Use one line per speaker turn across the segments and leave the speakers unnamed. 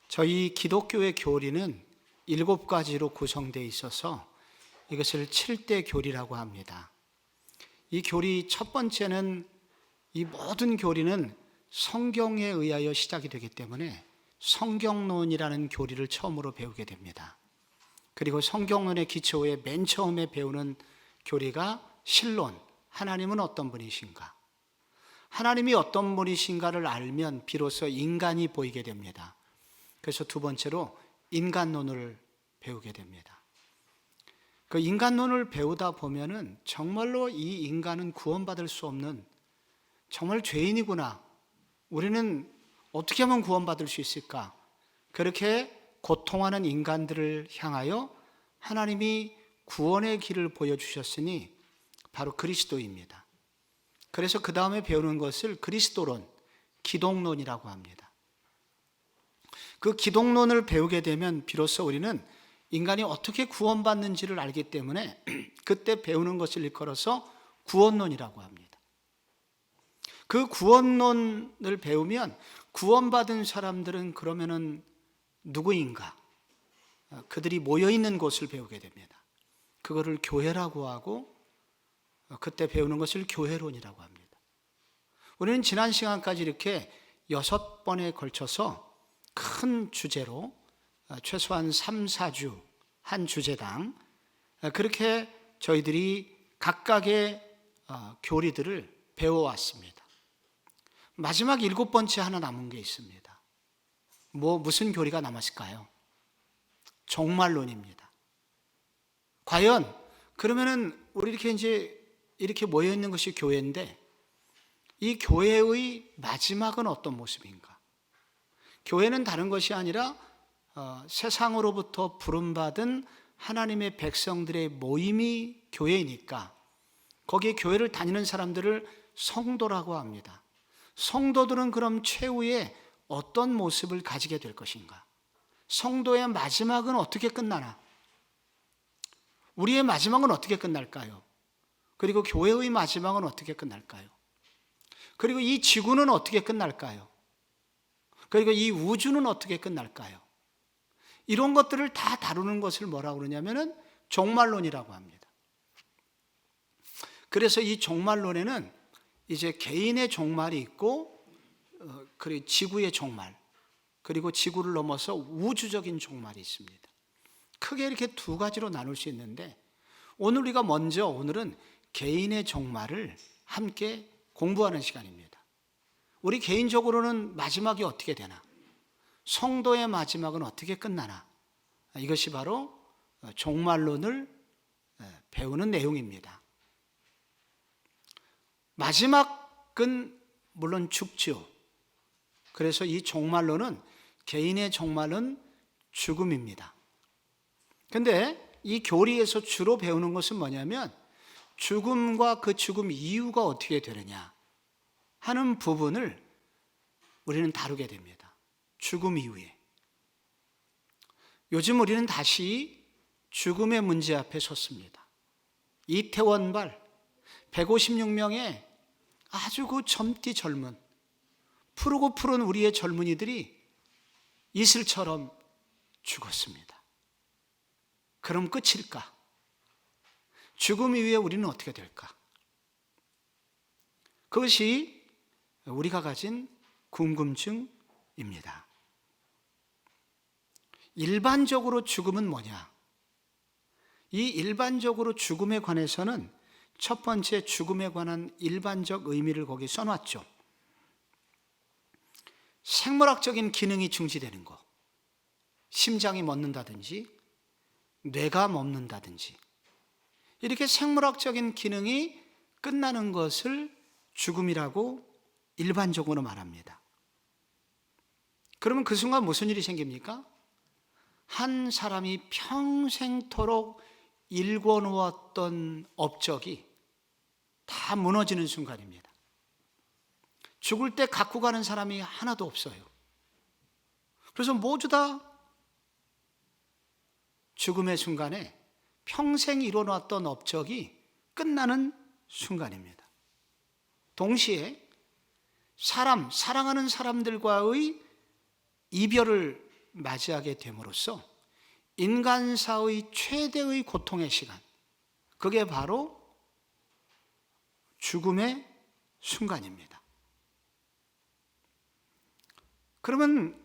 저희 기독교의 교리는 7가지로 구성되어 있어서 이것을 7대 교리라고 합니다. 이 교리 첫 번째는, 이 모든 교리는 성경에 의하여 시작이 되기 때문에 성경론이라는 교리를 처음으로 배우게 됩니다. 그리고 성경론의 기초에 맨 처음에 배우는 교리가 신론, 하나님은 어떤 분이신가? 하나님이 어떤 분이신가를 알면 비로소 인간이 보이게 됩니다. 그래서 두 번째로 인간론을 배우게 됩니다. 그 인간론을 배우다 보면은 정말로 이 인간은 구원받을 수 없는 정말 죄인이구나. 우리는 어떻게 하면 구원받을 수 있을까? 그렇게 고통하는 인간들을 향하여 하나님이 구원의 길을 보여주셨으니 바로 그리스도입니다. 그래서 그 다음에 배우는 것을 그리스도론, 기독론이라고 합니다. 그 기독론을 배우게 되면 비로소 우리는 인간이 어떻게 구원받는지를 알기 때문에 그때 배우는 것을 일컬어서 구원론이라고 합니다. 그 구원론을 배우면 구원받은 사람들은 그러면은 누구인가? 그들이 모여있는 곳을 배우게 됩니다. 그거를 교회라고 하고 그때 배우는 것을 교회론이라고 합니다. 우리는 지난 시간까지 이렇게 6번에 걸쳐서 큰 주제로 최소한 3, 4주 한 주제당 그렇게 저희들이 각각의 교리들을 배워왔습니다. 마지막 7번째 하나 남은 게 있습니다. 무슨 교리가 남았을까요? 종말론입니다. 과연 그러면은 우리 이렇게 모여 있는 것이 교회인데 이 교회의 마지막은 어떤 모습인가? 교회는 다른 것이 아니라 세상으로부터 부름받은 하나님의 백성들의 모임이 교회이니까 거기에 교회를 다니는 사람들을 성도라고 합니다. 성도들은 그럼 최후에 어떤 모습을 가지게 될 것인가? 성도의 마지막은 어떻게 끝나나? 우리의 마지막은 어떻게 끝날까요? 그리고 교회의 마지막은 어떻게 끝날까요? 그리고 이 지구는 어떻게 끝날까요? 그리고 이 우주는 어떻게 끝날까요? 이런 것들을 다 다루는 것을 뭐라고 그러냐면은 종말론이라고 합니다. 그래서 이 종말론에는 이제 개인의 종말이 있고 그리고 지구의 종말, 그리고 지구를 넘어서 우주적인 종말이 있습니다. 크게 이렇게 두 가지로 나눌 수 있는데 오늘은 개인의 종말을 함께 공부하는 시간입니다. 우리 개인적으로는 마지막이 어떻게 되나? 성도의 마지막은 어떻게 끝나나? 이것이 바로 종말론을 배우는 내용입니다. 마지막은 물론 죽죠. 그래서 이 종말론은 개인의 종말은 죽음입니다. 그런데 이 교리에서 주로 배우는 것은 뭐냐면 죽음과 그 죽음 이유가 어떻게 되느냐 하는 부분을 우리는 다루게 됩니다. 죽음 이후에. 요즘 우리는 다시 죽음의 문제 앞에 섰습니다. 이태원발 156명의 아주 그 젊디 젊은 푸르고 푸른 우리의 젊은이들이 이슬처럼 죽었습니다. 그럼 끝일까? 죽음 이후에 우리는 어떻게 될까? 그것이 우리가 가진 궁금증입니다. 일반적으로 죽음은 뭐냐? 이 일반적으로 죽음에 관해서는 첫 번째 죽음에 관한 일반적 의미를 거기 써놨죠. 생물학적인 기능이 중지되는 것, 심장이 멎는다든지 뇌가 멎는다든지 이렇게 생물학적인 기능이 끝나는 것을 죽음이라고 일반적으로 말합니다. 그러면 그 순간 무슨 일이 생깁니까? 한 사람이 평생토록 일궈놓았던 업적이 다 무너지는 순간입니다. 죽을 때 갖고 가는 사람이 하나도 없어요. 그래서 모두 다 죽음의 순간에 평생 이뤄놨던 업적이 끝나는 순간입니다. 동시에 사랑하는 사람들과의 이별을 맞이하게 됨으로써 인간사의 최대의 고통의 시간, 그게 바로 죽음의 순간입니다. 그러면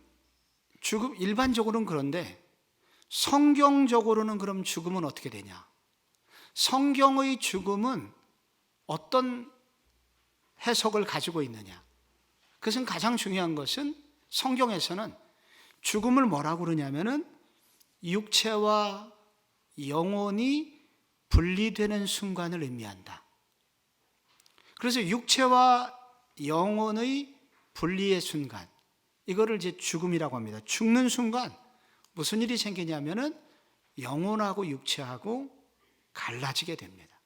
일반적으로는 그런데 성경적으로는 그럼 죽음은 어떻게 되냐? 성경의 죽음은 어떤 해석을 가지고 있느냐? 그것은 가장 중요한 것은 성경에서는 죽음을 뭐라고 그러냐면은 육체와 영혼이 분리되는 순간을 의미한다. 그래서 육체와 영혼의 분리의 순간, 이거를 이제 죽음이라고 합니다. 죽는 순간 무슨 일이 생기냐면은 영혼하고 육체하고 갈라지게 됩니다.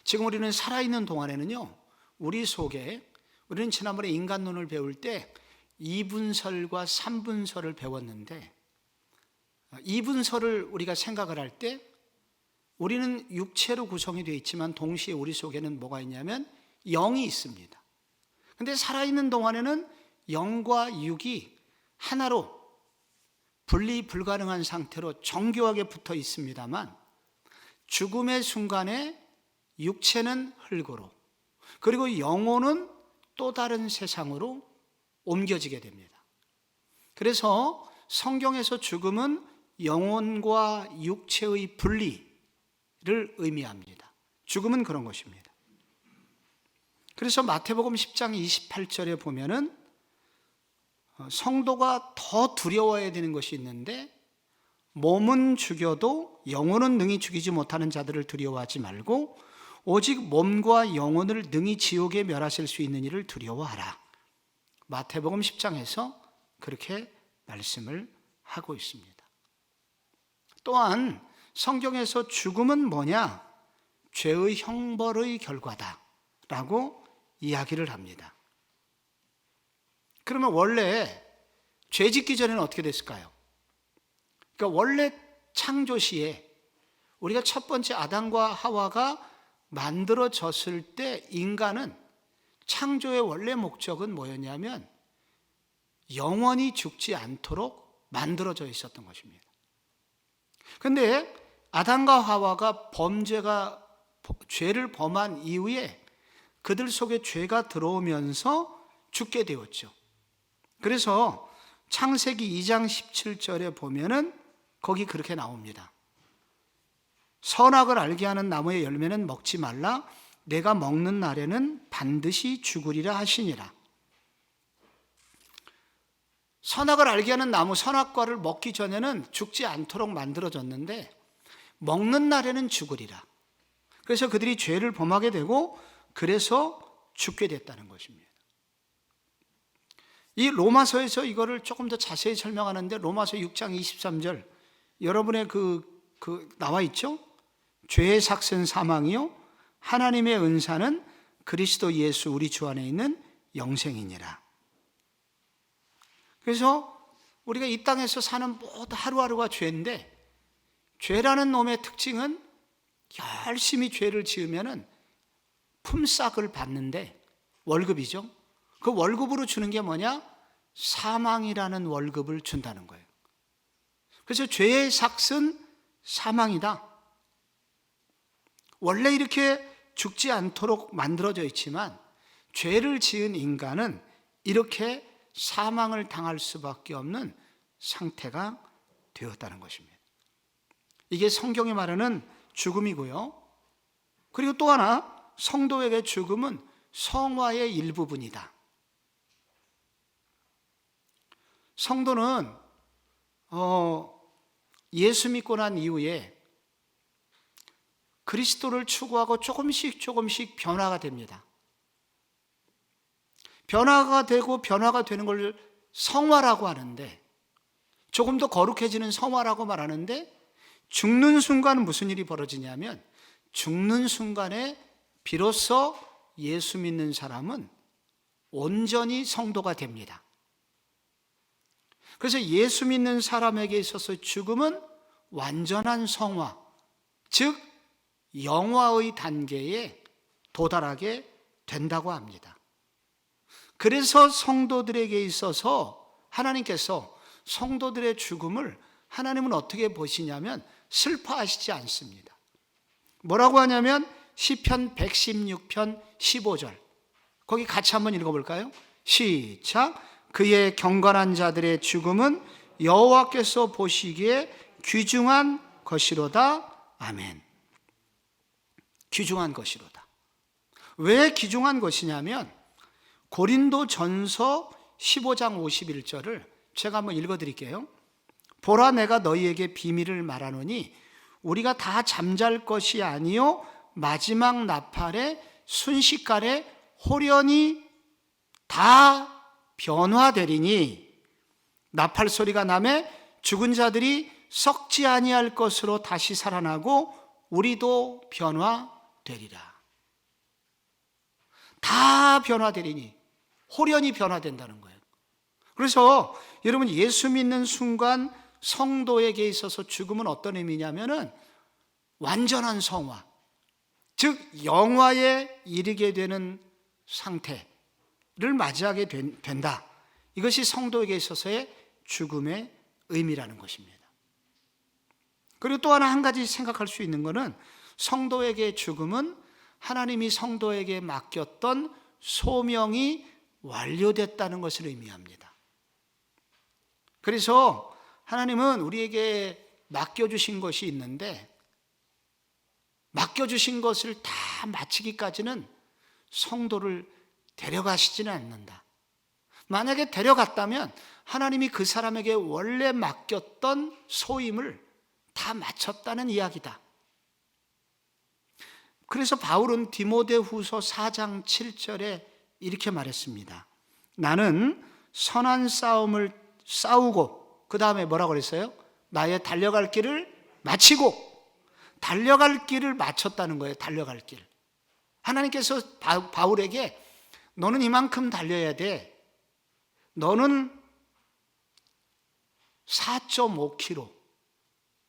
지금 우리는 살아있는 동안에는요, 우리 속에, 우리는 지난번에 인간론을 배울 때 2분설과 3분설을 배웠는데, 2분설을 우리가 생각을 할 때 우리는 육체로 구성이 되어 있지만 동시에 우리 속에는 뭐가 있냐면 영이 있습니다. 그런데 살아있는 동안에는 영과 육이 하나로 분리 불가능한 상태로 정교하게 붙어 있습니다만, 죽음의 순간에 육체는 흙으로, 그리고 영혼은 또 다른 세상으로 옮겨지게 됩니다. 그래서 성경에서 죽음은 영혼과 육체의 분리를 의미합니다. 죽음은 그런 것입니다. 그래서 마태복음 10장 28절에 보면은 성도가 더 두려워해야 되는 것이 있는데, 몸은 죽여도 영혼은 능히 죽이지 못하는 자들을 두려워하지 말고 오직 몸과 영혼을 능히 지옥에 멸하실 수 있는 이를 두려워하라. 마태복음 10장에서 그렇게 말씀을 하고 있습니다. 또한 성경에서 죽음은 뭐냐? 죄의 형벌의 결과다 라고 이야기를 합니다. 그러면 원래 죄 짓기 전에는 어떻게 됐을까요? 그러니까 원래 창조 시에 우리가 첫 번째 아담과 하와가 만들어졌을 때 인간은 창조의 원래 목적은 뭐였냐면 영원히 죽지 않도록 만들어져 있었던 것입니다. 그런데 아담과 하와가 죄를 범한 이후에 그들 속에 죄가 들어오면서 죽게 되었죠. 그래서 창세기 2장 17절에 보면은 거기 그렇게 나옵니다. 선악을 알게 하는 나무의 열매는 먹지 말라. 내가 먹는 날에는 반드시 죽으리라 하시니라. 선악을 알게 하는 나무, 선악과를 먹기 전에는 죽지 않도록 만들어졌는데 먹는 날에는 죽으리라. 그래서 그들이 죄를 범하게 되고 그래서 죽게 됐다는 것입니다. 이 로마서에서 이거를 조금 더 자세히 설명하는데, 로마서 6장 23절 여러분의 나와 있죠? 죄의 삭은 사망이요 하나님의 은사는 그리스도 예수 우리 주 안에 있는 영생이니라. 그래서 우리가 이 땅에서 사는 모두 하루하루가 죄인데, 죄라는 놈의 특징은 열심히 죄를 지으면은 품삯을 받는데, 월급이죠. 그 월급으로 주는 게 뭐냐? 사망이라는 월급을 준다는 거예요. 그래서 죄의 삭은 사망이다. 원래 이렇게 죽지 않도록 만들어져 있지만 죄를 지은 인간은 이렇게 사망을 당할 수밖에 없는 상태가 되었다는 것입니다. 이게 성경이 말하는 죽음이고요. 그리고 또 하나, 성도에게 죽음은 성화의 일부분이다. 성도는 예수 믿고 난 이후에 그리스도를 추구하고 조금씩 변화가 됩니다. 변화가 되고 변화가 되는 걸 성화라고 하는데, 조금 더 거룩해지는 성화라고 말하는데, 죽는 순간 무슨 일이 벌어지냐면 죽는 순간에 비로소 예수 믿는 사람은 온전히 성도가 됩니다. 그래서 예수 믿는 사람에게 있어서 죽음은 완전한 성화, 즉 영화의 단계에 도달하게 된다고 합니다. 그래서 성도들에게 있어서 하나님께서 성도들의 죽음을 하나님은 어떻게 보시냐면 슬퍼하시지 않습니다. 뭐라고 하냐면 시편 116편 15절, 거기 같이 한번 읽어볼까요? 시작. 그의 경건한 자들의 죽음은 여호와께서 보시기에 귀중한 것이로다. 아멘. 귀중한 것이로다. 왜 귀중한 것이냐면 고린도전서 15장 51절을 제가 한번 읽어드릴게요. 보라, 내가 너희에게 비밀을 말하노니 우리가 다 잠잘 것이 아니요 마지막 나팔에 순식간에 홀연히 다 변화되리니 나팔 소리가 나매 죽은 자들이 썩지 아니할 것으로 다시 살아나고 우리도 변화되리라. 다 변화되리니, 홀연히 변화된다는 거예요. 그래서 여러분, 예수 믿는 순간 성도에게 있어서 죽음은 어떤 의미냐면은 완전한 성화, 즉 영화에 이르게 되는 상태를 맞이하게 된다. 이것이 성도에게 있어서의 죽음의 의미라는 것입니다. 그리고 또 한 가지 생각할 수 있는 것은 성도에게 죽음은 하나님이 성도에게 맡겼던 소명이 완료됐다는 것을 의미합니다. 그래서 하나님은 우리에게 맡겨주신 것이 있는데 맡겨주신 것을 다 마치기까지는 성도를 데려가시지는 않는다. 만약에 데려갔다면 하나님이 그 사람에게 원래 맡겼던 소임을 다 마쳤다는 이야기다. 그래서 바울은 디모데후서 4장 7절에 이렇게 말했습니다. 나는 선한 싸움을 싸우고, 그 다음에 뭐라고 그랬어요? 나의 달려갈 길을 마치고, 달려갈 길을 마쳤다는 거예요. 달려갈 길. 하나님께서 바울에게 너는 이만큼 달려야 돼. 너는 4.5km,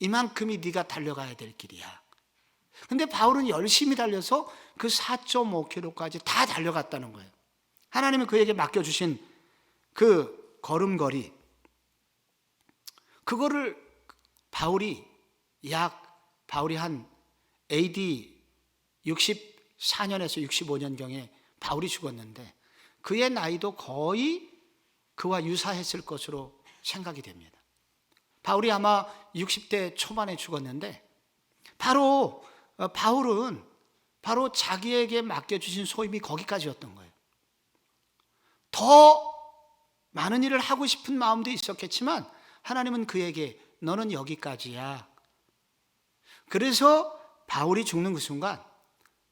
이만큼이 네가 달려가야 될 길이야. 근데 바울은 열심히 달려서 그 4.5km까지 다 달려갔다는 거예요. 하나님이 그에게 맡겨주신 그 걸음걸이, 그거를 바울이 한 AD 64년에서 65년경에 바울이 죽었는데 그의 나이도 거의 그와 유사했을 것으로 생각이 됩니다. 바울이 아마 60대 초반에 죽었는데 바울은 바로 자기에게 맡겨주신 소임이 거기까지였던 거예요. 더 많은 일을 하고 싶은 마음도 있었겠지만 하나님은 그에게 너는 여기까지야. 그래서 바울이 죽는 그 순간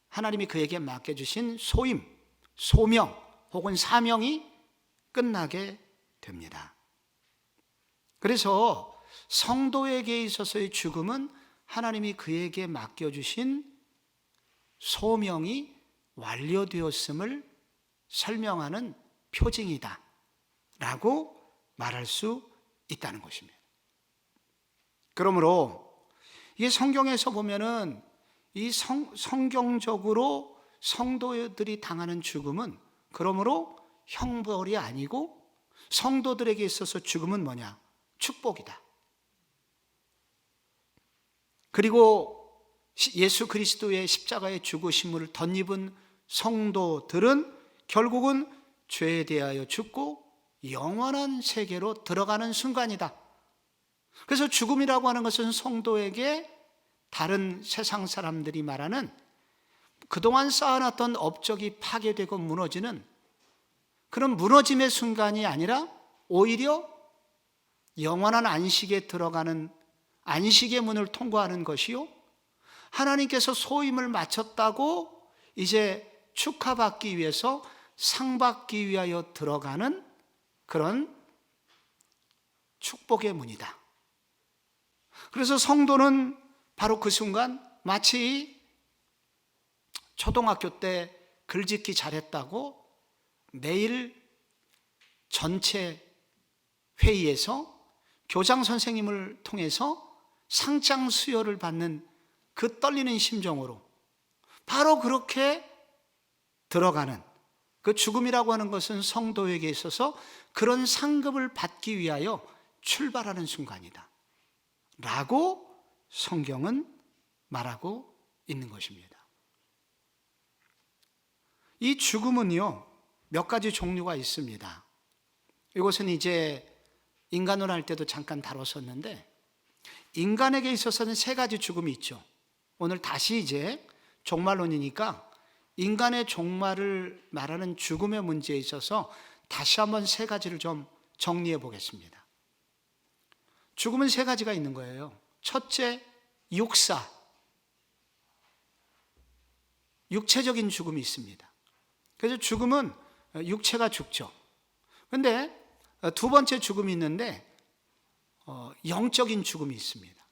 하나님이 그에게 맡겨주신 소임, 소명 혹은 사명이 끝나게 됩니다. 그래서 성도에게 있어서의 죽음은 하나님이 그에게 맡겨주신 소명이 완료되었음을 설명하는 표징이다 라고 말할 수 있다는 것입니다. 그러므로 이게 성경에서 보면은 이 성경적으로 성도들이 당하는 죽음은 그러므로 형벌이 아니고 성도들에게 있어서 죽음은 뭐냐? 축복이다. 그리고 예수 그리스도의 십자가의 죽으심을 덧입은 성도들은 결국은 죄에 대하여 죽고 영원한 세계로 들어가는 순간이다. 그래서 죽음이라고 하는 것은 성도에게 다른 세상 사람들이 말하는 그동안 쌓아놨던 업적이 파괴되고 무너지는 그런 무너짐의 순간이 아니라 오히려 영원한 안식에 들어가는 안식의 문을 통과하는 것이요, 하나님께서 소임을 마쳤다고 이제 축하받기 위해서 상받기 위하여 들어가는 그런 축복의 문이다. 그래서 성도는 바로 그 순간 마치 초등학교 때 글짓기 잘했다고 매일 전체 회의에서 교장 선생님을 통해서 상장 수여를 받는 그 떨리는 심정으로 바로 그렇게 들어가는 그 죽음이라고 하는 것은 성도에게 있어서 그런 상급을 받기 위하여 출발하는 순간이다 라고 성경은 말하고 있는 것입니다. 이 죽음은요, 몇 가지 종류가 있습니다. 이것은 이제 인간론 할 때도 잠깐 다뤘었는데, 인간에게 있어서는 세 가지 죽음이 있죠. 오늘 다시 이제 종말론이니까 인간의 종말을 말하는 죽음의 문제에 있어서 다시 한번 세 가지를 좀 정리해 보겠습니다. 죽음은 세 가지가 있는 거예요. 첫째, 육사, 육체적인 죽음이 있습니다. 그래서 죽음은 육체가 죽죠. 그런데 두 번째 죽음이 있는데 영적인 죽음이 있습니다.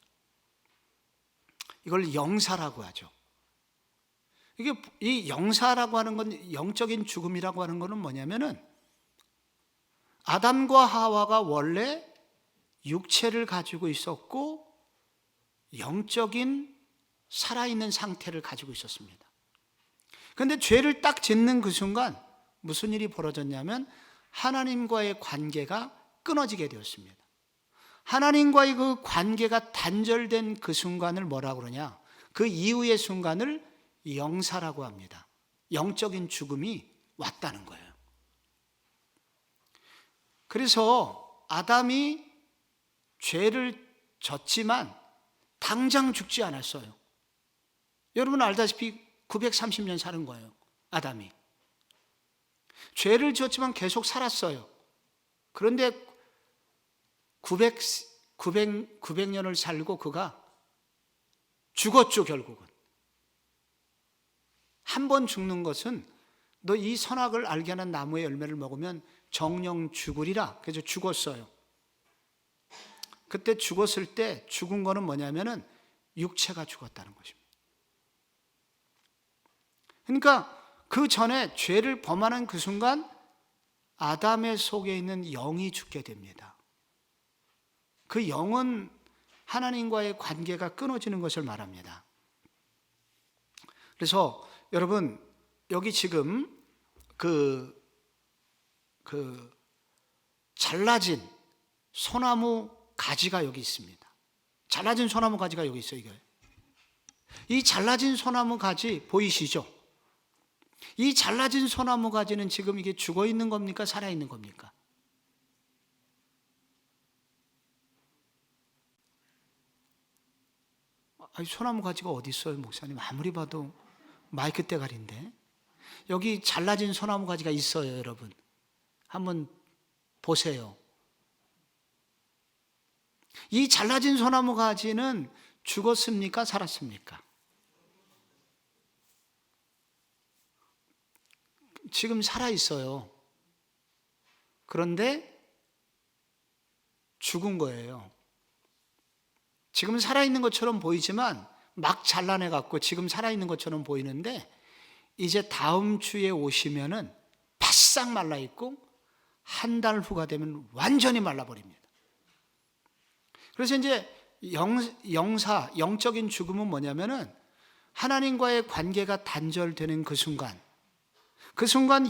이걸 영사라고 하죠. 이게 이 영사라고 하는 건, 영적인 죽음이라고 하는 것은 뭐냐면은 아담과 하와가 원래 육체를 가지고 있었고 영적인 살아있는 상태를 가지고 있었습니다. 그런데 죄를 딱 짓는 그 순간 무슨 일이 벌어졌냐면 하나님과의 관계가 끊어지게 되었습니다. 하나님과의 그 관계가 단절된 그 순간을 뭐라고 그러냐? 그 이후의 순간을 영사라고 합니다. 영적인 죽음이 왔다는 거예요. 그래서 아담이 죄를 졌지만 당장 죽지 않았어요. 여러분 알다시피 930년 사는 거예요. 아담이. 죄를 지었지만 계속 살았어요. 그런데 900년을 살고 그가 죽었죠, 결국은. 한 번 죽는 것은 너 이 선악을 알게 하는 나무의 열매를 먹으면 정령 죽으리라. 그래서 죽었어요. 그때 죽었을 때 죽은 거는 뭐냐면은 육체가 죽었다는 것입니다. 그러니까 그 전에 죄를 범하는 그 순간 아담의 속에 있는 영이 죽게 됩니다. 그 영은 하나님과의 관계가 끊어지는 것을 말합니다. 그래서 여러분 여기 지금 그 잘라진 소나무 가지가 여기 있습니다. 잘라진 소나무 가지가 여기 있어요. 이 잘라진 소나무 가지 보이시죠? 이 잘라진 소나무 가지는 지금 이게 죽어 있는 겁니까? 살아 있는 겁니까? 아니, 소나무 가지가 어디 있어요, 목사님? 아무리 봐도 마이크 대가리인데. 여기 잘라진 소나무 가지가 있어요, 여러분. 한번 보세요. 이 잘라진 소나무 가지는 죽었습니까? 살았습니까? 지금 살아있어요. 그런데 죽은 거예요. 지금 살아있는 것처럼 보이지만 막 잘라내갖고 지금 살아있는 것처럼 보이는데 이제 다음 주에 오시면은 바싹 말라있고 한 달 후가 되면 완전히 말라버립니다. 그래서 이제 영사, 영적인 죽음은 뭐냐면은 하나님과의 관계가 단절되는 그 순간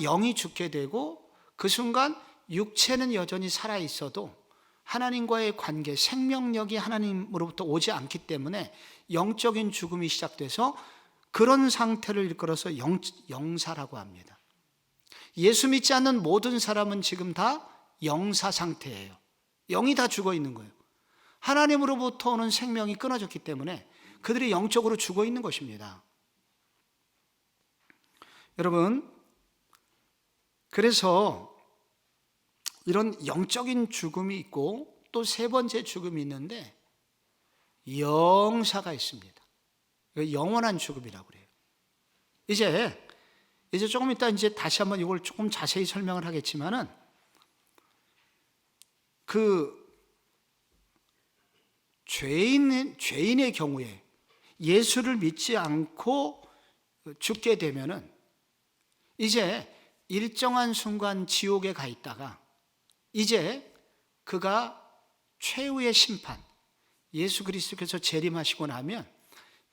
영이 죽게 되고 그 순간 육체는 여전히 살아있어도 하나님과의 관계, 생명력이 하나님으로부터 오지 않기 때문에 영적인 죽음이 시작돼서 그런 상태를 일컬어서 영사라고 합니다. 예수 믿지 않는 모든 사람은 지금 다 영사 상태예요. 영이 다 죽어 있는 거예요. 하나님으로부터 오는 생명이 끊어졌기 때문에 그들이 영적으로 죽어 있는 것입니다. 여러분, 그래서 이런 영적인 죽음이 있고 또 세 번째 죽음이 있는데 영사가 있습니다. 영원한 죽음이라고 그래요. 이제 조금 이따 이제 다시 한번 이걸 조금 자세히 설명을 하겠지만은 그 죄인의 경우에 예수를 믿지 않고 죽게 되면은 이제 일정한 순간 지옥에 가 있다가 이제 그가 최후의 심판, 예수 그리스도께서 재림하시고 나면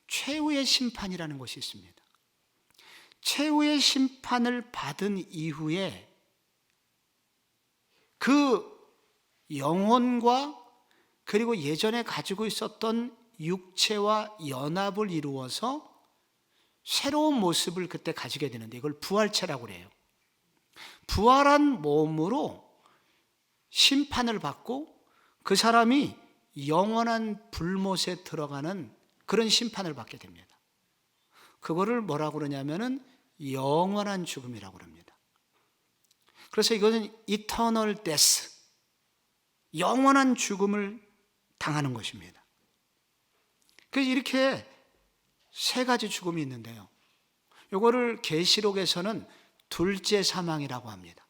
최후의 심판이라는 것이 있습니다. 최후의 심판을 받은 이후에 그 영혼과 그리고 예전에 가지고 있었던 육체와 연합을 이루어서 새로운 모습을 그때 가지게 되는데 이걸 부활체라고 그래요. 부활한 몸으로 심판을 받고 그 사람이 영원한 불못에 들어가는 그런 심판을 받게 됩니다. 그거를 뭐라고 그러냐면은 영원한 죽음이라고 그럽니다. 그래서 이것은 eternal death, 영원한 죽음을 당하는 것입니다. 그래서 이렇게 세 가지 죽음이 있는데요. 이거를 계시록에서는 둘째 사망이라고 합니다.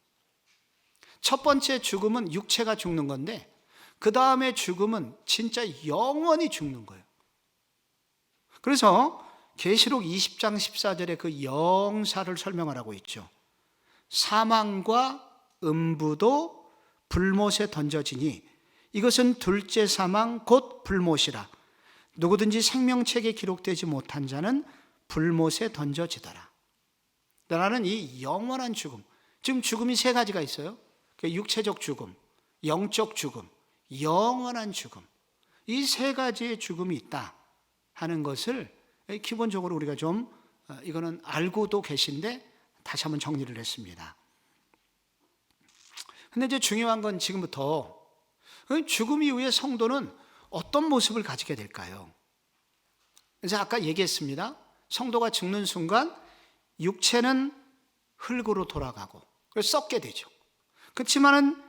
첫 번째 죽음은 육체가 죽는 건데 그 다음에 죽음은 진짜 영원히 죽는 거예요. 그래서 계시록 20장 14절에 그 영사를 설명을 하고 있죠. 사망과 음부도 불못에 던져지니 이것은 둘째 사망 곧 불못이라. 누구든지 생명책에 기록되지 못한 자는 불못에 던져지더라. 나는 이 영원한 죽음, 지금 죽음이 세 가지가 있어요. 육체적 죽음, 영적 죽음, 영원한 죽음. 이 세 가지의 죽음이 있다 하는 것을 기본적으로 우리가 좀 이거는 알고도 계신데 다시 한번 정리를 했습니다. 근데 이제 중요한 건 지금부터 죽음 이후에 성도는 어떤 모습을 가지게 될까요? 그래서 아까 얘기했습니다. 성도가 죽는 순간 육체는 흙으로 돌아가고 썩게 되죠. 그렇지만은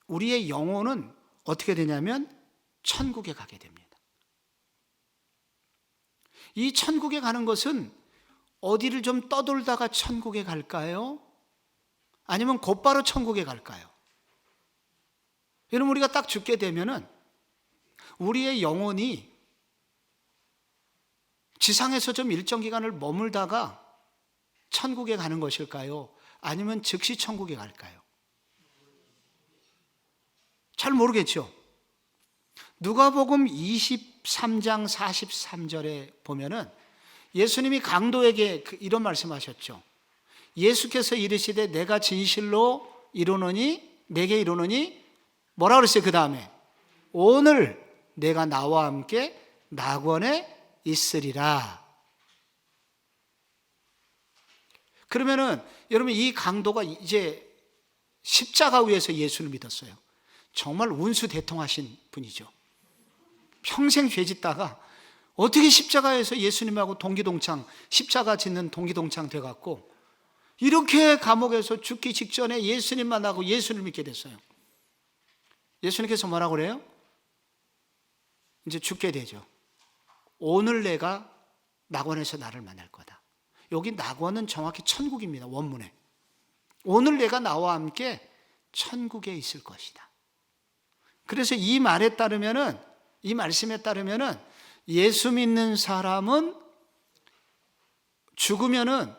우리의 영혼은 어떻게 되냐면 천국에 가게 됩니다. 이 천국에 가는 것은 어디를 좀 떠돌다가 천국에 갈까요? 아니면 곧바로 천국에 갈까요? 여러분, 우리가 딱 죽게 되면은 우리의 영혼이 지상에서 좀 일정 기간을 머물다가 천국에 가는 것일까요? 아니면 즉시 천국에 갈까요? 잘 모르겠죠. 누가복음 23장 43절에 보면은 예수님이 강도에게 이런 말씀하셨죠. 예수께서 이르시되 내가 진실로 이르노니 내게 이르노니 뭐라 그랬어요? 그 다음에 오늘 내가 나와 함께 낙원에 있으리라. 그러면은 여러분, 이 강도가 이제 십자가 위에서 예수를 믿었어요. 정말 운수대통하신 분이죠. 평생 죄 짓다가 어떻게 십자가에서 예수님하고 동기동창, 십자가 짓는 동기동창 돼갖고 이렇게 감옥에서 죽기 직전에 예수님 만나고 예수를 믿게 됐어요. 예수님께서 뭐라고 그래요? 이제 죽게 되죠. 오늘 내가 낙원에서 나를 만날 거다. 여기 낙원은 정확히 천국입니다. 원문에. 오늘 내가 나와 함께 천국에 있을 것이다. 그래서 이 말에 따르면은, 이 말씀에 따르면은 예수 믿는 사람은 죽으면은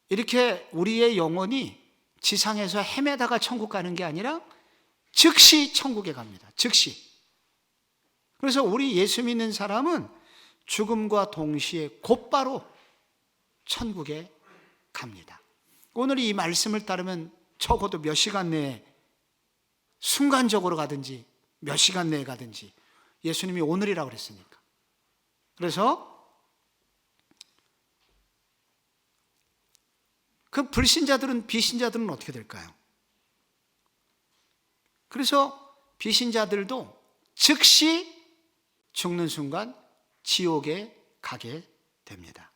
이렇게 우리의 영혼이 지상에서 헤매다가 천국 가는 게 아니라 즉시 천국에 갑니다. 즉시. 그래서 우리 예수 믿는 사람은 죽음과 동시에 곧바로 천국에 갑니다. 오늘 이 말씀을 따르면 적어도 몇 시간 내에 순간적으로 가든지 몇 시간 내에 가든지 예수님이 오늘이라고 그랬으니까. 그래서 그 불신자들은, 비신자들은 어떻게 될까요? 그래서 비신자들도 즉시 죽는 순간 지옥에 가게 됩니다.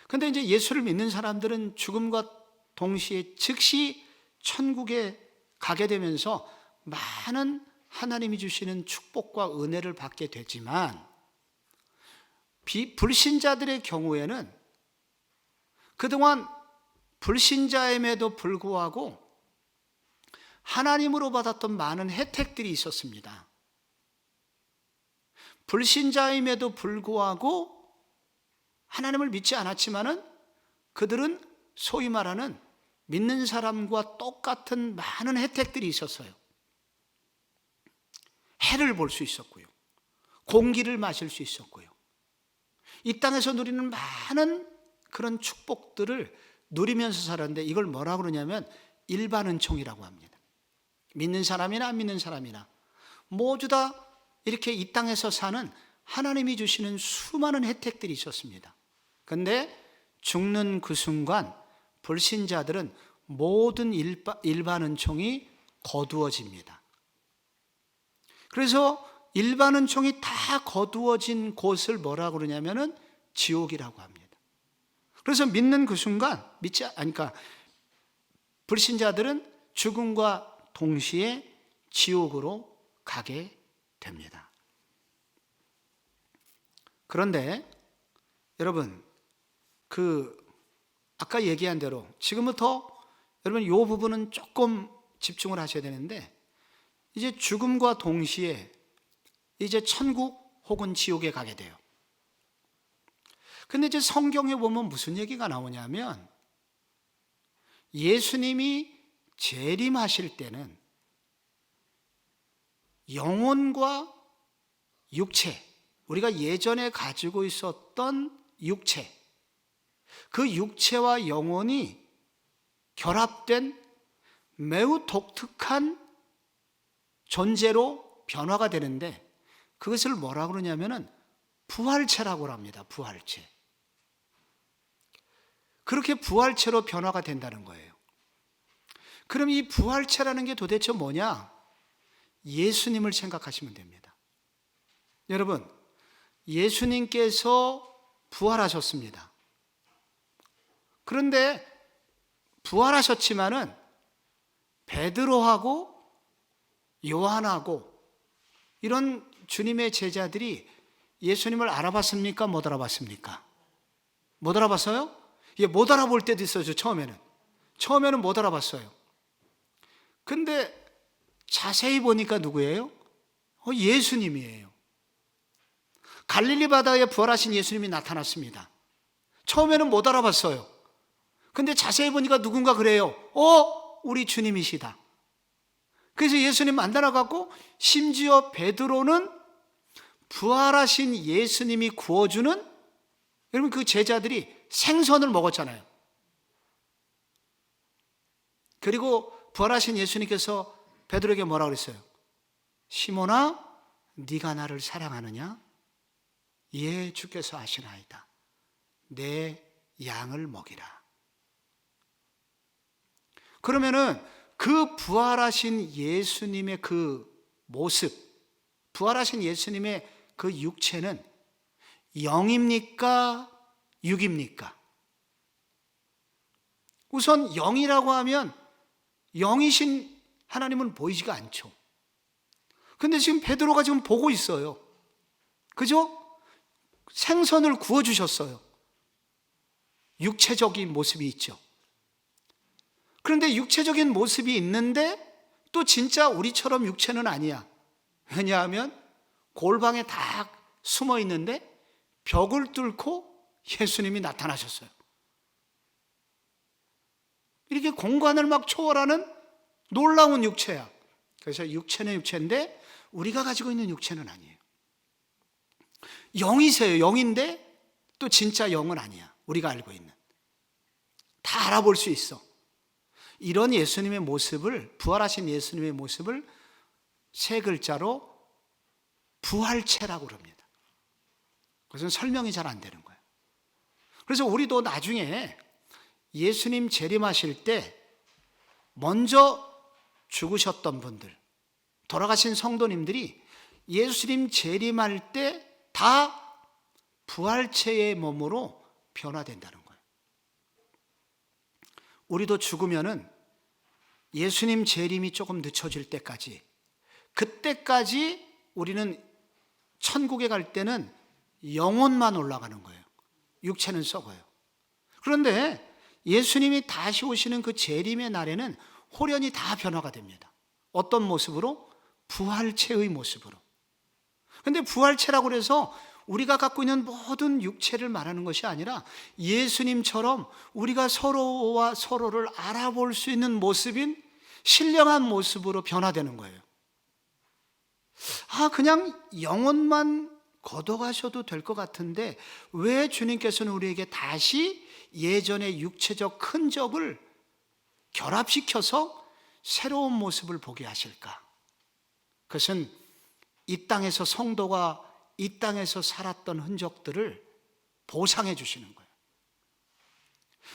그런데 이제 예수를 믿는 사람들은 죽음과 동시에 즉시 천국에 가게 되면서 많은 하나님이 주시는 축복과 은혜를 받게 되지만 불신자들의 경우에는 그동안 불신자임에도 불구하고 하나님으로 받았던 많은 혜택들이 있었습니다. 불신자임에도 불구하고 하나님을 믿지 않았지만은 그들은 소위 말하는 믿는 사람과 똑같은 많은 혜택들이 있었어요. 해를 볼 수 있었고요. 공기를 마실 수 있었고요. 이 땅에서 누리는 많은 그런 축복들을 누리면서 살았는데 이걸 뭐라고 그러냐면 일반 은총이라고 합니다. 믿는 사람이나 안 믿는 사람이나 모두 다 이렇게 이 땅에서 사는 하나님이 주시는 수많은 혜택들이 있었습니다. 그런데 죽는 그 순간 불신자들은 모든 일반 은총이 거두어집니다. 그래서 일반 은총이 다 거두어진 곳을 뭐라고 그러냐면은 지옥이라고 합니다. 그래서 믿는 그 순간 그러니까 불신자들은 죽음과 동시에 지옥으로 가게 됩니다. 그런데 여러분, 아까 얘기한 대로 지금부터 여러분 이 부분은 조금 집중을 하셔야 되는데, 이제 죽음과 동시에 이제 천국 혹은 지옥에 가게 돼요. 근데 이제 성경에 보면 무슨 얘기가 나오냐면, 예수님이 재림하실 때는 영혼과 육체, 우리가 예전에 가지고 있었던 육체, 그 육체와 영혼이 결합된 매우 독특한 존재로 변화가 되는데, 그것을 뭐라고 그러냐면은 부활체라고 합니다. 부활체. 그렇게 부활체로 변화가 된다는 거예요. 그럼 이 부활체라는 게 도대체 뭐냐? 예수님을 생각하시면 됩니다. 여러분, 예수님께서 부활하셨습니다. 그런데 부활하셨지만은 베드로하고 요한하고 이런 주님의 제자들이 예수님을 알아봤습니까? 못 알아봤습니까? 못 알아봤어요? 예, 못 알아볼 때도 있어요. 처음에는 못 알아봤어요. 근데 자세히 보니까 누구예요? 예수님이에요. 갈릴리 바다에 부활하신 예수님이 나타났습니다. 처음에는 못 알아봤어요. 근데 자세히 보니까 누군가 그래요. 우리 주님이시다. 그래서 예수님 만나러가고, 심지어 베드로는 부활하신 예수님이 구워주는, 여러분 그 제자들이 생선을 먹었잖아요. 그리고 부활하신 예수님께서 베드로에게 뭐라고 그랬어요? 시몬아, 네가 나를 사랑하느냐? 예, 주께서 아시나이다. 내 양을 먹이라. 그러면은 그 부활하신 예수님의 그 모습, 부활하신 예수님의 그 육체는 영입니까? 육입니까? 우선 영이라고 하면 영이신 하나님은 보이지가 않죠. 근데 지금 베드로가 지금 보고 있어요. 그죠? 생선을 구워주셨어요. 육체적인 모습이 있죠. 그런데 육체적인 모습이 있는데 또 진짜 우리처럼 육체는 아니야. 왜냐하면 골방에 다 숨어 있는데 벽을 뚫고 예수님이 나타나셨어요. 이렇게 공간을 막 초월하는 놀라운 육체야. 그래서 육체는 육체인데 우리가 가지고 있는 육체는 아니에요. 영이세요. 영인데 또 진짜 영은 아니야. 우리가 알고 있는. 다 알아볼 수 있어. 이런 예수님의 모습을, 부활하신 예수님의 모습을 세 글자로 부활체라고 그럽니다. 그것은 설명이 잘 안 되는 거예요. 그래서 우리도 나중에 예수님 재림하실 때 먼저 죽으셨던 분들, 돌아가신 성도님들이 예수님 재림할 때 다 부활체의 몸으로 변화된다는 거예요. 우리도 죽으면은 예수님 재림이 조금 늦춰질 때까지, 그때까지 우리는 천국에 갈 때는 영혼만 올라가는 거예요. 육체는 썩어요. 그런데 예수님이 다시 오시는 그 재림의 날에는 홀연히 다 변화가 됩니다. 어떤 모습으로? 부활체의 모습으로. 그런데 부활체라고 해서 우리가 갖고 있는 모든 육체를 말하는 것이 아니라 예수님처럼 우리가 서로와 서로를 알아볼 수 있는 모습인 신령한 모습으로 변화되는 거예요. 그냥 영혼만 걷어가셔도 될 것 같은데 왜 주님께서는 우리에게 다시 예전의 육체적 흔적을 결합시켜서 새로운 모습을 보게 하실까? 그것은 이 땅에서 성도가 이 땅에서 살았던 흔적들을 보상해 주시는 거예요.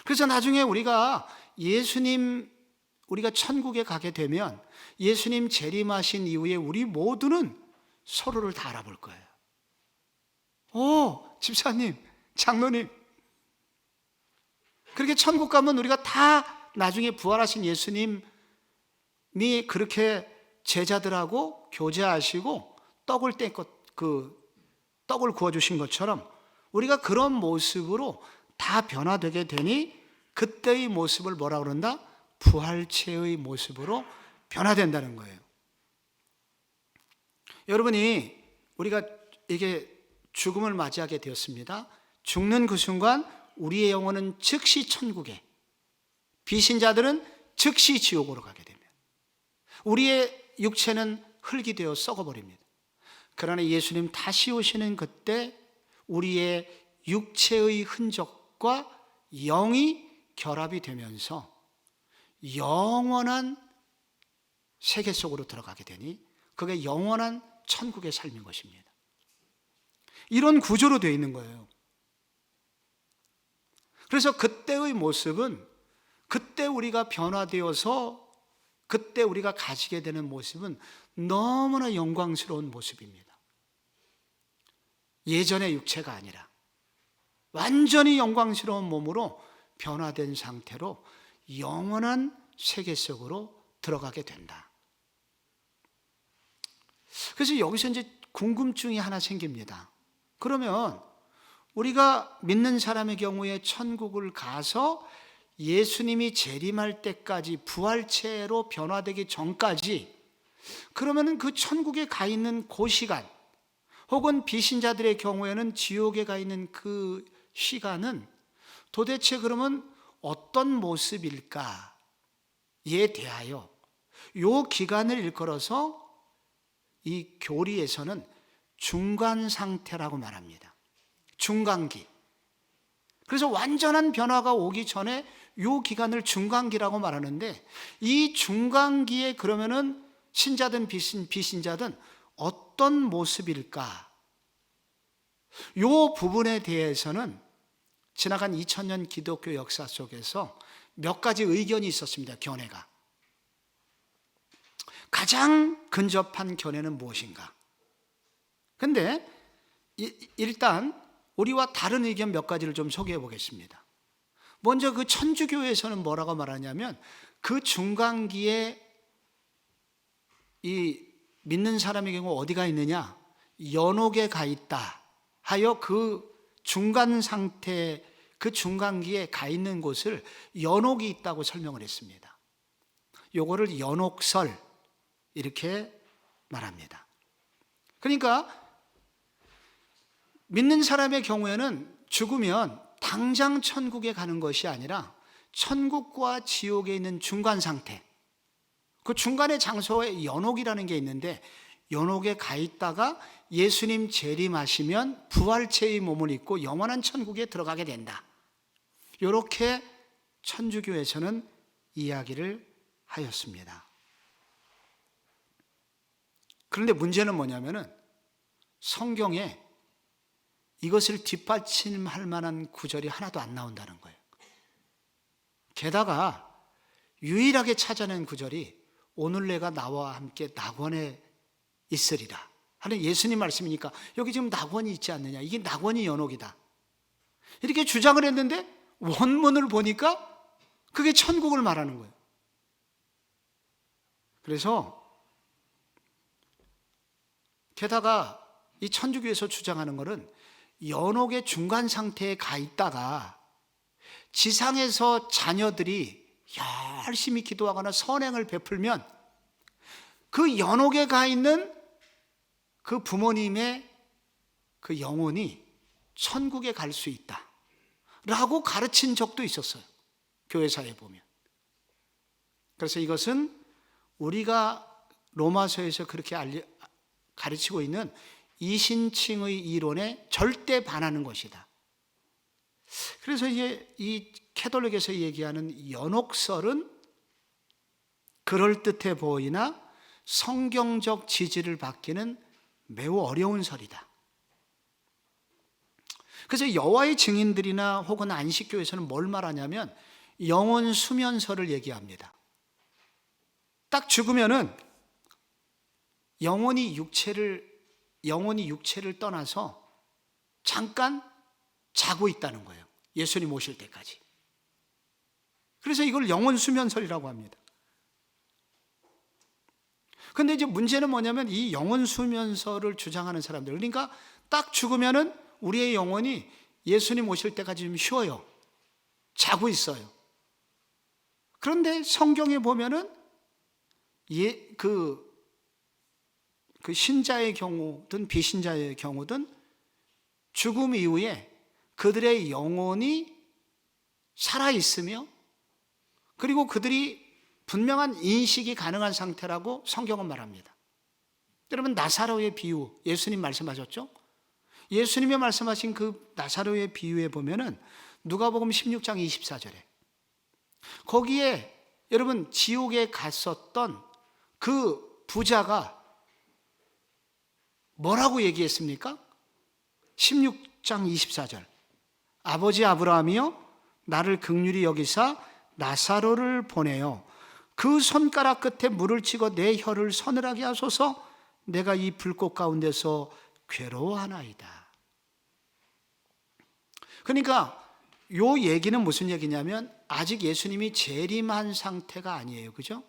그래서 나중에 우리가 우리가 천국에 가게 되면 예수님 재림하신 이후에 우리 모두는 서로를 다 알아볼 거예요. 집사님, 장로님. 그렇게 천국 가면 우리가 다 나중에 부활하신 예수님이 그렇게 제자들하고 교제하시고 떡을 구워주신 것처럼 우리가 그런 모습으로 다 변화되게 되니 그때의 모습을 뭐라 그런다? 부활체의 모습으로 변화된다는 거예요. 여러분이 우리가 이게 죽음을 맞이하게 되었습니다. 죽는 그 순간 우리의 영혼은 즉시 천국에, 비신자들은 즉시 지옥으로 가게 됩니다. 우리의 육체는 흙이 되어 썩어버립니다. 그러나 예수님 다시 오시는 그때 우리의 육체의 흔적과 영이 결합이 되면서 영원한 세계 속으로 들어가게 되니 그게 영원한 천국의 삶인 것입니다. 이런 구조로 되어 있는 거예요. 그래서 그때의 모습은, 그때 우리가 변화되어서 그때 우리가 가지게 되는 모습은 너무나 영광스러운 모습입니다. 예전의 육체가 아니라 완전히 영광스러운 몸으로 변화된 상태로 영원한 세계 속으로 들어가게 된다. 그래서 여기서 이제 궁금증이 하나 생깁니다. 그러면 우리가 믿는 사람의 경우에 천국을 가서 예수님이 재림할 때까지 부활체로 변화되기 전까지, 그러면 그 천국에 가 있는 그 시간, 혹은 비신자들의 경우에는 지옥에 가 있는 그 시간은 도대체 그러면 어떤 모습일까에 대하여 이 기간을 일컬어서 이 교리에서는 중간 상태라고 말합니다. 중간기. 그래서 완전한 변화가 오기 전에 이 기간을 중간기라고 말하는데, 이 중간기에 그러면은 신자든 비신자든 어떤 모습일까? 이 부분에 대해서는 지나간 2000년 기독교 역사 속에서 몇 가지 의견이 있었습니다. 견해가. 가장 근접한 견해는 무엇인가? 근데 일단 우리와 다른 의견 몇 가지를 좀 소개해 보겠습니다. 먼저 그 천주교에서는 뭐라고 말하냐면, 그 중간기에 이 믿는 사람의 경우 어디가 있느냐? 연옥에 가 있다 하여 그 중간 상태, 그 중간기에 가 있는 곳을 연옥이 있다고 설명을 했습니다. 요거를 연옥설 이렇게 말합니다. 그러니까 믿는 사람의 경우에는 죽으면 당장 천국에 가는 것이 아니라 천국과 지옥에 있는 중간 상태, 그 중간의 장소에 연옥이라는 게 있는데, 연옥에 가 있다가 예수님 재림하시면 부활체의 몸을 입고 영원한 천국에 들어가게 된다. 이렇게 천주교에서는 이야기를 하였습니다. 그런데 문제는 뭐냐면은 성경에 이것을 뒷받침할 만한 구절이 하나도 안 나온다는 거예요. 게다가 유일하게 찾아낸 구절이 오늘 내가 나와 함께 낙원에 있으리라 하는 예수님 말씀이니까, 여기 지금 낙원이 있지 않느냐, 이게 낙원이 연옥이다 이렇게 주장을 했는데 원문을 보니까 그게 천국을 말하는 거예요. 그래서 게다가 이 천주교에서 주장하는 것은 연옥의 중간 상태에 가 있다가 지상에서 자녀들이 열심히 기도하거나 선행을 베풀면 그 연옥에 가 있는 그 부모님의 그 영혼이 천국에 갈 수 있다 라고 가르친 적도 있었어요, 교회사에 보면. 그래서 이것은 우리가 로마서에서 그렇게 가르치고 있는 이신칭의 이론에 절대 반하는 것이다. 그래서 이제 이 캐톨릭에서 얘기하는 연옥설은 그럴듯해 보이나 성경적 지지를 받기는 매우 어려운 설이다. 그래서 여호와의 증인들이나 혹은 안식교에서는 뭘 말하냐면 영혼 수면설을 얘기합니다. 딱 죽으면은 영혼이 육체를 떠나서 잠깐 자고 있다는 거예요. 예수님 오실 때까지. 그래서 이걸 영혼 수면설이라고 합니다. 근데 이제 문제는 뭐냐면 이 영혼 수면설을 주장하는 사람들, 그러니까 딱 죽으면은 우리의 영혼이 예수님 오실 때까지 좀 쉬어요. 자고 있어요. 그런데 성경에 보면은 그 신자의 경우든 비신자의 경우든 죽음 이후에 그들의 영혼이 살아있으며 그리고 그들이 분명한 인식이 가능한 상태라고 성경은 말합니다. 여러분, 나사로의 비유, 예수님 말씀하셨죠? 예수님이 말씀하신 그 나사로의 비유에 보면은 누가복음 16장 24절에 거기에 여러분 지옥에 갔었던 그 부자가 뭐라고 얘기했습니까? 16장 24절. 아버지 아브라함이여 나를 긍휼히 여기사 나사로를 보내어 그 손가락 끝에 물을 치고 내 혀를 서늘하게 하소서 내가 이 불꽃 가운데서 괴로워하나이다. 그러니까 요 얘기는 무슨 얘기냐면 아직 예수님이 재림한 상태가 아니에요. 그죠?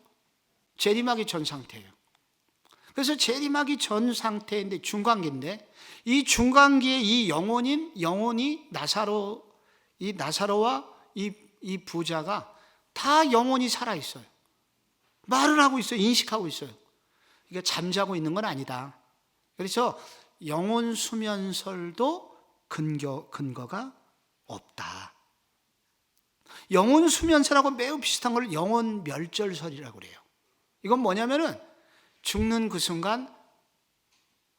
재림하기 전 상태예요. 그래서 재림하기 전 상태인데 중간기인데 이 중간기에 이 영혼이 나사로와 이 부자가 다 영혼이 살아 있어요. 말을 하고 있어요. 인식하고 있어요. 그러니까 잠자고 있는 건 아니다. 그래서 영혼 수면설도 근거가 없다. 영혼 수면설하고 매우 비슷한 걸 영혼 멸절설이라고 그래요. 이건 뭐냐면은 죽는 그 순간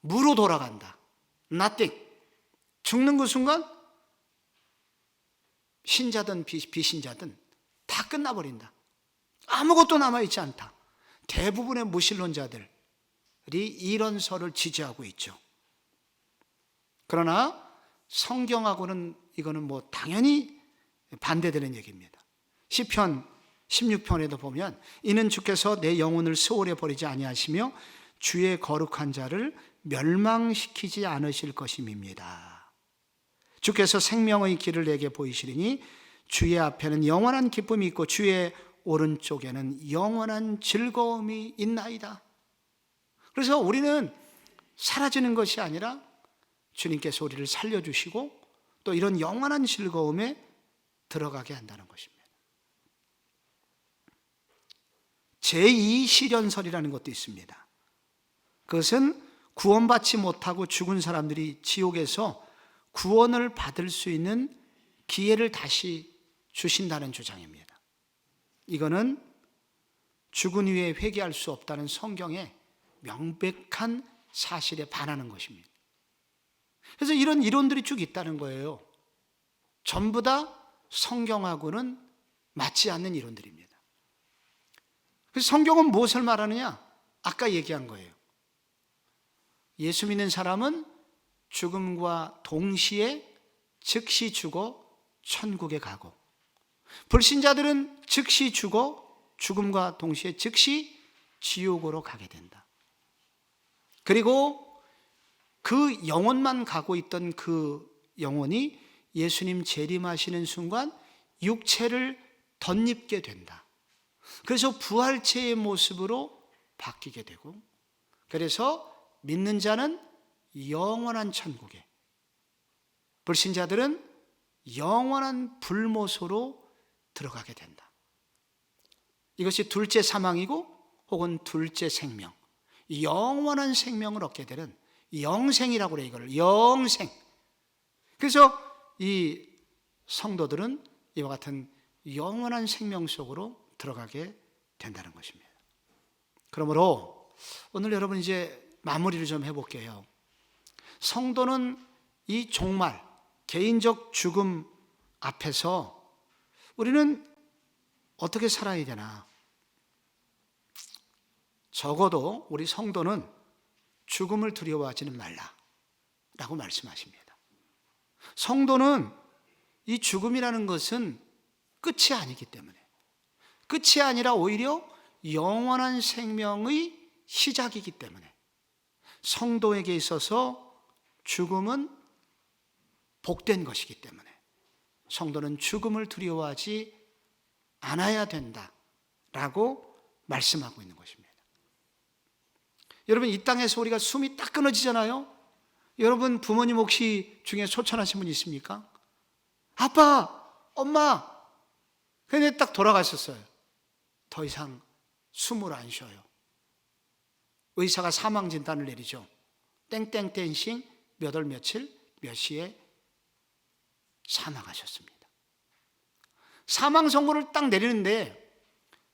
무로 돌아간다. nothing. 죽는 그 순간 신자든 비신자든 다 끝나버린다. 아무것도 남아있지 않다. 대부분의 무신론자들이 이런 설을 지지하고 있죠. 그러나 성경하고는 이거는 뭐 당연히 반대되는 얘기입니다. 시편 16편에도 보면 이는 주께서 내 영혼을 스올에 버리지 아니하시며 주의 거룩한 자를 멸망시키지 않으실 것임입니다. 주께서 생명의 길을 내게 보이시리니 주의 앞에는 영원한 기쁨이 있고 주의 오른쪽에는 영원한 즐거움이 있나이다. 그래서 우리는 사라지는 것이 아니라 주님께서 우리를 살려주시고 또 이런 영원한 즐거움에 들어가게 한다는 것입니다. 제2시련설이라는 것도 있습니다. 그것은 구원받지 못하고 죽은 사람들이 지옥에서 구원을 받을 수 있는 기회를 다시 주신다는 주장입니다. 이거는 죽은 후에 회개할 수 없다는 성경의 명백한 사실에 반하는 것입니다. 그래서 이런 이론들이 쭉 있다는 거예요. 전부 다 성경하고는 맞지 않는 이론들입니다. 그래서 성경은 무엇을 말하느냐? 아까 얘기한 거예요. 예수 믿는 사람은 죽음과 동시에 즉시 죽어 천국에 가고 불신자들은 즉시 죽어 죽음과 동시에 즉시 지옥으로 가게 된다. 그리고 그 영혼만 가고 있던 그 영혼이 예수님 재림하시는 순간 육체를 덧입게 된다. 그래서 부활체의 모습으로 바뀌게 되고 그래서 믿는 자는 영원한 천국에 불신자들은 영원한 불못으로 들어가게 된다. 이것이 둘째 사망이고 혹은 둘째 생명, 영원한 생명을 얻게 되는 영생이라고 그래요. 이걸 영생. 그래서 이 성도들은 이와 같은 영원한 생명 속으로 들어가게 된다는 것입니다. 그러므로 오늘 여러분 이제 마무리를 좀 해볼게요. 성도는 이 종말, 개인적 죽음 앞에서 우리는 어떻게 살아야 되나? 적어도 우리 성도는 죽음을 두려워하지는 말라라고 말씀하십니다. 성도는 이 죽음이라는 것은 끝이 아니기 때문에, 끝이 아니라 오히려 영원한 생명의 시작이기 때문에 성도에게 있어서 죽음은 복된 것이기 때문에 성도는 죽음을 두려워하지 않아야 된다라고 말씀하고 있는 것입니다. 여러분, 이 땅에서 우리가 숨이 딱 끊어지잖아요. 여러분 부모님 혹시 중에 소천하신 분 있습니까? 아빠, 엄마, 근데 딱 돌아가셨어요. 더 이상 숨을 안 쉬어요. 의사가 사망 진단을 내리죠. 땡땡땡싱 몇 월 며칠 몇 시에 사망하셨습니다. 사망 선고를 딱 내리는데,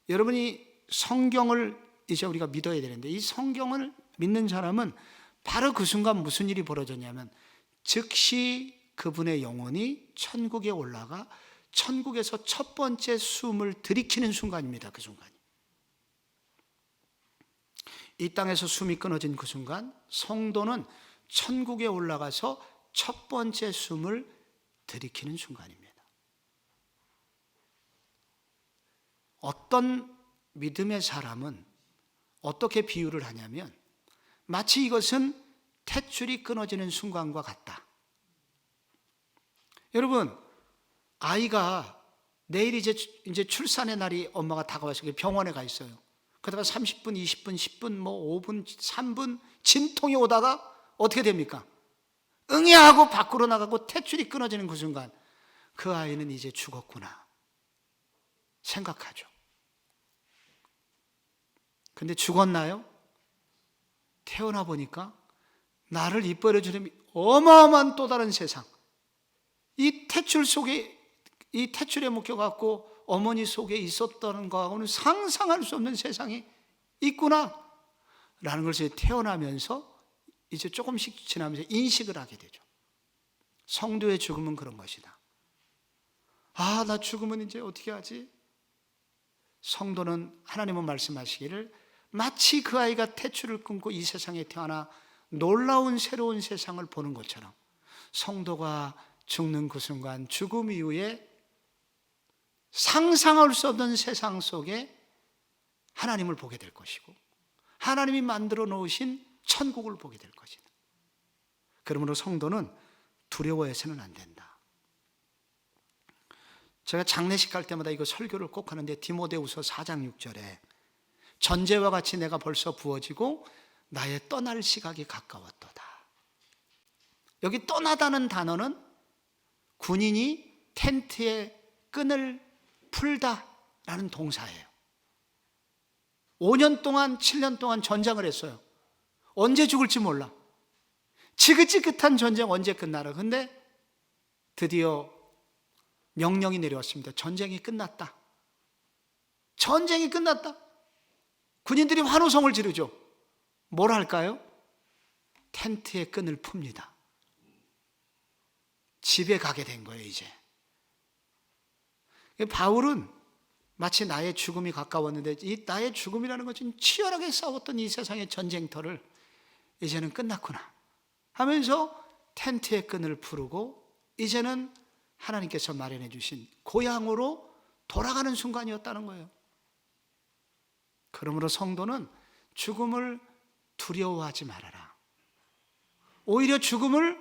여러분이 성경을 이제 우리가 믿어야 되는데, 이 성경을 믿는 사람은 바로 그 순간 무슨 일이 벌어졌냐면 즉시 그분의 영혼이 천국에 올라가 천국에서 첫 번째 숨을 들이키는 순간입니다. 그 순간이. 이 땅에서 숨이 끊어진 그 순간 성도는 천국에 올라가서 첫 번째 숨을 들이키는 순간입니다. 어떤 믿음의 사람은 어떻게 비유를 하냐면 마치 이것은 탯줄이 끊어지는 순간과 같다. 여러분, 아이가 내일 이제 출산의 날이 엄마가 다가와서 병원에 가 있어요. 그러다가 30분, 20분, 10분, 5분, 3분 진통이 오다가 어떻게 됩니까? 응애하고 밖으로 나가고 탯줄이 끊어지는 그 순간 그 아이는 이제 죽었구나 생각하죠. 근데 죽었나요? 태어나 보니까 나를 이뻐해 주는 어마어마한 또 다른 세상, 이 탯줄 속에, 이 탯줄에 묶여갖고 어머니 속에 있었던 거하고는 상상할 수 없는 세상이 있구나 라는 것을 태어나면서 이제 조금씩 지나면서 인식을 하게 되죠. 성도의 죽음은 그런 것이다. 아, 나 죽으면 이제 어떻게 하지? 성도는 하나님은 말씀하시기를 마치 그 아이가 탯줄을 끊고 이 세상에 태어나 놀라운 새로운 세상을 보는 것처럼 성도가 죽는 그 순간, 죽음 이후에 상상할 수 없는 세상 속에 하나님을 보게 될 것이고 하나님이 만들어 놓으신 천국을 보게 될 것이다. 그러므로 성도는 두려워해서는 안 된다. 제가 장례식 갈 때마다 이거 설교를 꼭 하는데, 디모데후서 4장 6절에 전제와 같이 내가 벌써 부어지고 나의 떠날 시각이 가까웠도다. 여기 떠나다는 단어는 군인이 텐트에 끈을 풀다라는 동사예요. 5년 동안 7년 동안 전장을 했어요. 언제 죽을지 몰라. 지긋지긋한 전쟁 언제 끝나라. 근데 드디어 명령이 내려왔습니다. 전쟁이 끝났다. 전쟁이 끝났다. 군인들이 환호성을 지르죠. 뭘 할까요? 텐트에 끈을 풉니다. 집에 가게 된 거예요, 이제. 바울은 마치 나의 죽음이 가까웠는데, 이 나의 죽음이라는 것은 치열하게 싸웠던 이 세상의 전쟁터를 이제는 끝났구나 하면서 텐트의 끈을 풀고 이제는 하나님께서 마련해 주신 고향으로 돌아가는 순간이었다는 거예요. 그러므로 성도는 죽음을 두려워하지 말아라. 오히려 죽음을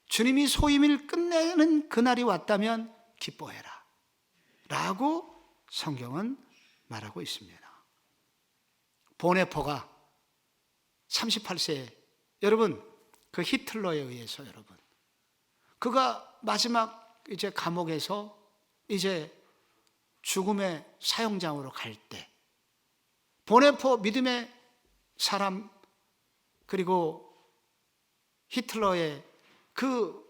주님이 소임을 끝내는 그날이 왔다면 기뻐해라 라고 성경은 말하고 있습니다. 보네퍼가 38세, 여러분 그 히틀러에 의해서, 여러분 그가 마지막 이제 감옥에서 이제 죽음의 사형장으로 갈 때, 보네퍼 믿음의 사람 그리고 히틀러의 그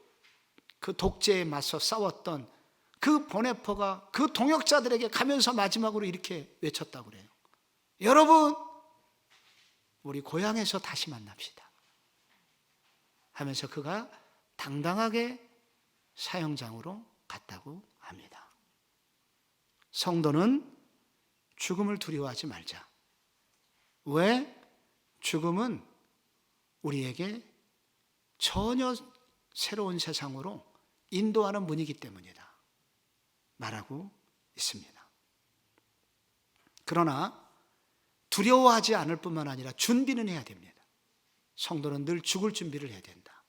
독재에 맞서 싸웠던 그 보네퍼가 그 동역자들에게 가면서 마지막으로 이렇게 외쳤다고 그래요. 여러분, 우리 고향에서 다시 만납시다 하면서 그가 당당하게 사형장으로 갔다고 합니다. 성도는 죽음을 두려워하지 말자. 왜? 죽음은 우리에게 전혀 새로운 세상으로 인도하는 문이기 때문이다 말하고 있습니다. 그러나 두려워하지 않을 뿐만 아니라 준비는 해야 됩니다. 성도는 늘 죽을 준비를 해야 된다.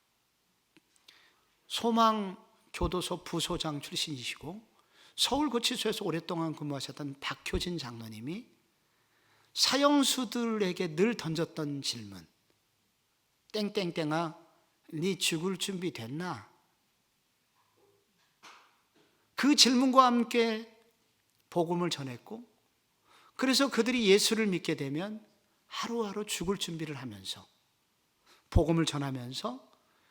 소망교도소 부소장 출신이시고 서울구치소에서 오랫동안 근무하셨던 박효진 장로님이 사형수들에게 늘 던졌던 질문, 땡땡땡아 네 죽을 준비 됐나? 그 질문과 함께 복음을 전했고, 그래서 그들이 예수를 믿게 되면 하루하루 죽을 준비를 하면서 복음을 전하면서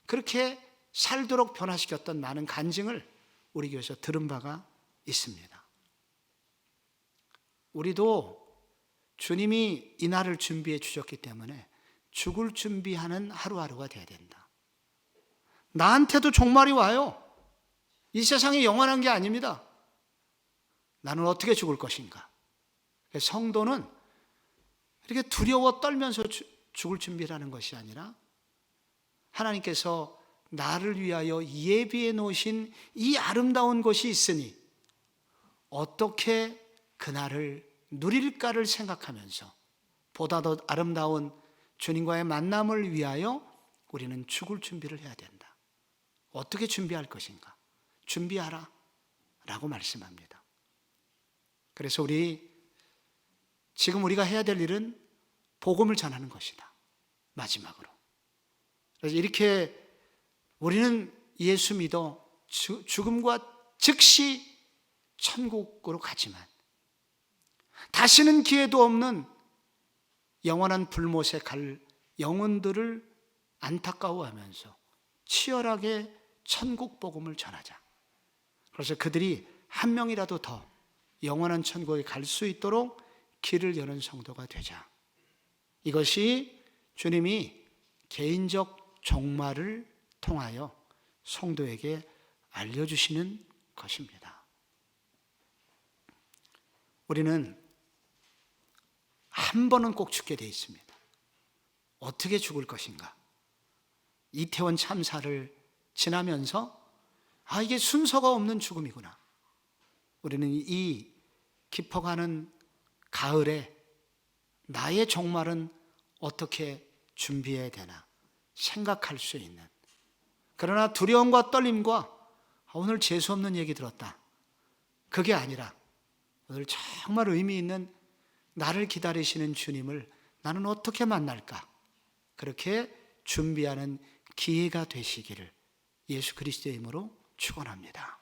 그렇게 살도록 변화시켰던 많은 간증을 우리 교회에서 들은 바가 있습니다. 우리도 주님이 이 날을 준비해 주셨기 때문에 죽을 준비하는 하루하루가 돼야 된다. 나한테도 종말이 와요. 이 세상이 영원한 게 아닙니다. 나는 어떻게 죽을 것인가? 성도는 이렇게 두려워 떨면서 죽을 준비를 하는 것이 아니라 하나님께서 나를 위하여 예비해 놓으신 이 아름다운 곳이 있으니 어떻게 그날을 누릴까를 생각하면서 보다 더 아름다운 주님과의 만남을 위하여 우리는 죽을 준비를 해야 된다. 어떻게 준비할 것인가? 준비하라 라고 말씀합니다. 그래서 지금 우리가 해야 될 일은 복음을 전하는 것이다. 마지막으로. 그래서 이렇게 우리는 예수 믿어 죽음과 즉시 천국으로 가지만 다시는 기회도 없는 영원한 불못에 갈 영혼들을 안타까워하면서 치열하게 천국 복음을 전하자. 그래서 그들이 한 명이라도 더 영원한 천국에 갈 수 있도록 길을 여는 성도가 되자. 이것이 주님이 개인적 종말을 통하여 성도에게 알려주시는 것입니다. 우리는 한 번은 꼭 죽게 되어 있습니다. 어떻게 죽을 것인가? 이태원 참사를 지나면서 이게 순서가 없는 죽음이구나. 우리는 이 깊어가는 가을에 나의 종말은 어떻게 준비해야 되나 생각할 수 있는, 그러나 두려움과 떨림과 오늘 재수없는 얘기 들었다, 그게 아니라 오늘 정말 의미 있는 나를 기다리시는 주님을 나는 어떻게 만날까, 그렇게 준비하는 기회가 되시기를 예수 그리스도의 이름으로 축원합니다.